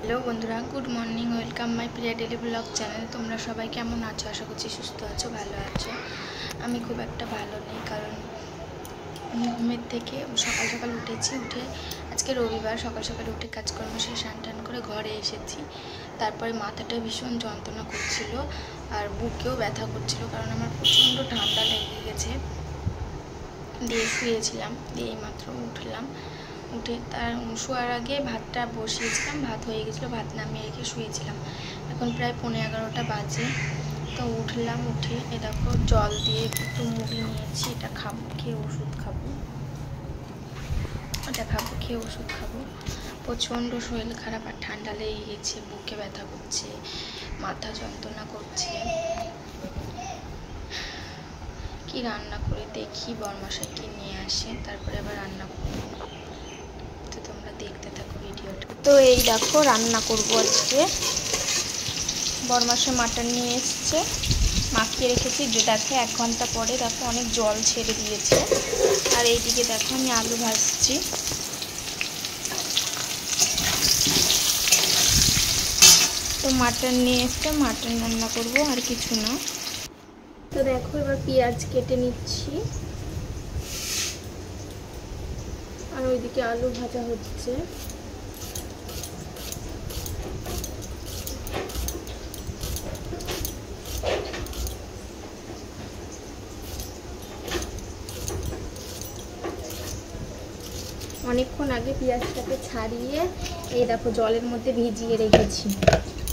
Hello बंधुरा good morning welcome my Priya daily blog channel. तुम्हारा सबाई केमन आछो? आशा करछि सुस्थ आछो, भालो आछो। आमी खूब एकटा भालो नेই कारण घुमेर थेके सकाल सकाल उठेছি, उठे आज के रविवार सकाल सकाल उठे काजकर्म शेषे स्नान टान करे घरे एसेছি। तारपरे माथाटा भीषण যন্ত্রণা করছিল আর বুকেও ব্যথা করছিল কারণ আমার প্রচণ্ড ঠান্ডা লেগে গেছে। দিয়ে শুয়েছিলাম, দিয়ে এইমাত্র উঠলাম। उठे तार शोयार आगे भातटा बसिएছিলাম, भात হয়ে গেছিল, भात नामिয়ে রেখে শুয়েছিলাম। এখন প্রায় 11:15 বাজে। তো উঠলাম, উঠে এ দেখো জল দিয়ে একটু মুড়ি নিয়েছি, এটা খাবো, খেয়ে ওষুধ খাবো, এটা খাবো, খেয়ে ওষুধ খাবো। প্রচণ্ড শরীর খারাপ আর ঠান্ডা লেগে গেছে, বুকে ব্যথা করছে, মাথা যন্ত্রণা করছে। কি রান্না করে দেখি, বরমশাই কি নিয়ে আসে, তারপরে আবার রান্না করবো। তো তোমরা দেখতে থাকো ভিডিওটা। তো এই দেখো রান্না করব আজকে। বরমশাই মাটন নিয়ে এসেছে, মাখিয়ে রেখেছি। যে দেখো 1 ঘন্টা পরে দেখো অনেক জল ছেড়ে দিয়েছে। আর এইদিকে দেখো আমি আলু ভাজছি। তো মাটন নিয়ে এসছে, মাটন রান্না করব, আর কিছু না। তো দেখো এবার পেঁয়াজ কেটে নিচ্ছি, আর ওইদিকে আলু ভাজা হচ্ছে। অনেকক্ষণ আগে পেঁয়াজটাকে ছাড়িয়ে এই দেখো জলের মধ্যে ভিজিয়ে রেখেছি,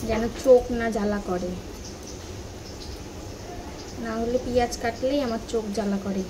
যেন চোখ না জ্বালা করে, না হলে পেঁয়াজ কাটলেই আমার চোখ জ্বালা করে।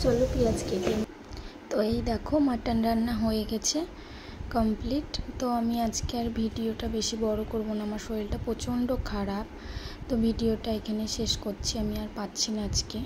চলো পেঁয়াজ কেটে। তো এই দেখো মাটন রান্না হয়ে গেছে, কমপ্লিট। তো আমি আজকে আর ভিডিওটা বেশি বড় করব না, আমার শরীরটা প্রচণ্ড খারাপ। তো ভিডিওটা এখানে শেষ করছি, আমি আর পাচ্ছি না আজকে।